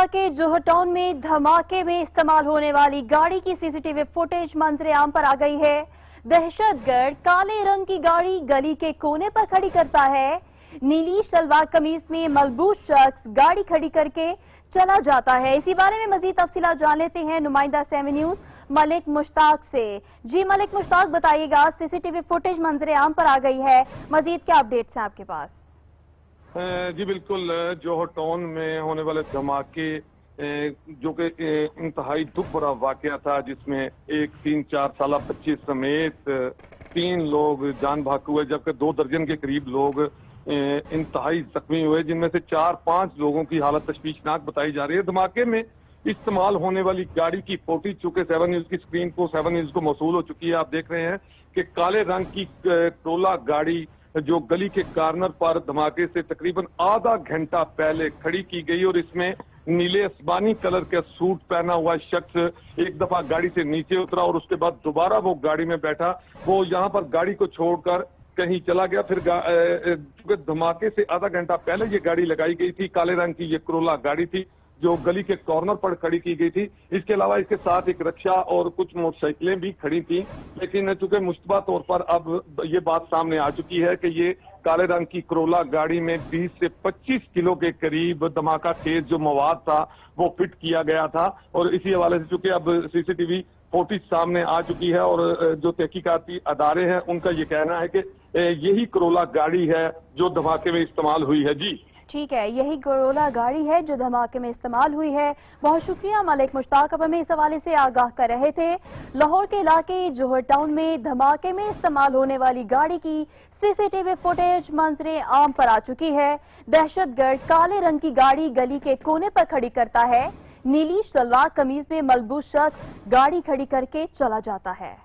के जोहर टाउन में धमाके में इस्तेमाल होने वाली गाड़ी की सीसीटीवी फुटेज मंजरे आम पर आ गई है। दहशतगर्द काले रंग की गाड़ी गली के कोने पर खड़ी करता है। नीली सलवार कमीज में मलबूस शख्स गाड़ी खड़ी करके चला जाता है। इसी बारे में मजीद तफसीलात जान लेते हैं नुमाइंदा 7 न्यूज मलिक मुश्ताक से। जी मलिक मुश्ताक, बताइएगा, सीसीटीवी फुटेज मंजरे आम पर आ गई है, मजीद क्या अपडेट्स हैं आपके पास? जी बिल्कुल, जोहर टाउन में होने वाले धमाके जो कि इंतहाई दुख भरा वाकया था, जिसमें एक 3-4 साल बच्चे समेत 3 लोग जान भाग हुए, जबकि 2 दर्जन के करीब लोग इंतहाई जख्मी हुए, जिनमें से 4-5 लोगों की हालत तशवीशनाक बताई जा रही है। धमाके में इस्तेमाल होने वाली गाड़ी की फोटो चूंकि 7 न्यूज की स्क्रीन को 7 न्यूज को मौसूल हो चुकी है। आप देख रहे हैं कि काले रंग की टोला गाड़ी जो गली के कॉर्नर पर धमाके से तकरीबन आधा घंटा पहले खड़ी की गई और इसमें नीले आसमानी कलर का सूट पहना हुआ शख्स एक दफा गाड़ी से नीचे उतरा और उसके बाद दोबारा वो गाड़ी में बैठा। वो यहाँ पर गाड़ी को छोड़कर कहीं चला गया। फिर चूंकि धमाके से आधा घंटा पहले ये गाड़ी लगाई गई थी, काले रंग की ये कोरोला गाड़ी थी जो गली के कॉर्नर पर खड़ी की गई थी। इसके अलावा इसके साथ एक रिक्शा और कुछ मोटरसाइकिलें भी खड़ी थी, लेकिन चूंकि मुश्तबा तौर पर अब ये बात सामने आ चुकी है कि ये काले रंग की कोरोला गाड़ी में 20 से 25 किलो के करीब धमाका खेज जो मवाद था वो फिट किया गया था। और इसी हवाले से चूंकि अब सीसीटीवी फुटेज सामने आ चुकी है और जो तहकीकाती अदारे हैं उनका ये कहना है कि यही कोरोला गाड़ी है जो धमाके में इस्तेमाल हुई है। जी ठीक है, यही कोरोला गाड़ी है जो धमाके में इस्तेमाल हुई है। बहुत शुक्रिया मलिक मुश्ताक, अब हमें इस हवाले से आगाह कर रहे थे। लाहौर के इलाके जोहर टाउन में धमाके में इस्तेमाल होने वाली गाड़ी की सीसीटीवी फुटेज मंजरे आम पर आ चुकी है। दहशतगर्द काले रंग की गाड़ी गली के कोने पर खड़ी करता है। नीली सलवार कमीज में मलबूस शख्स गाड़ी खड़ी करके चला जाता है।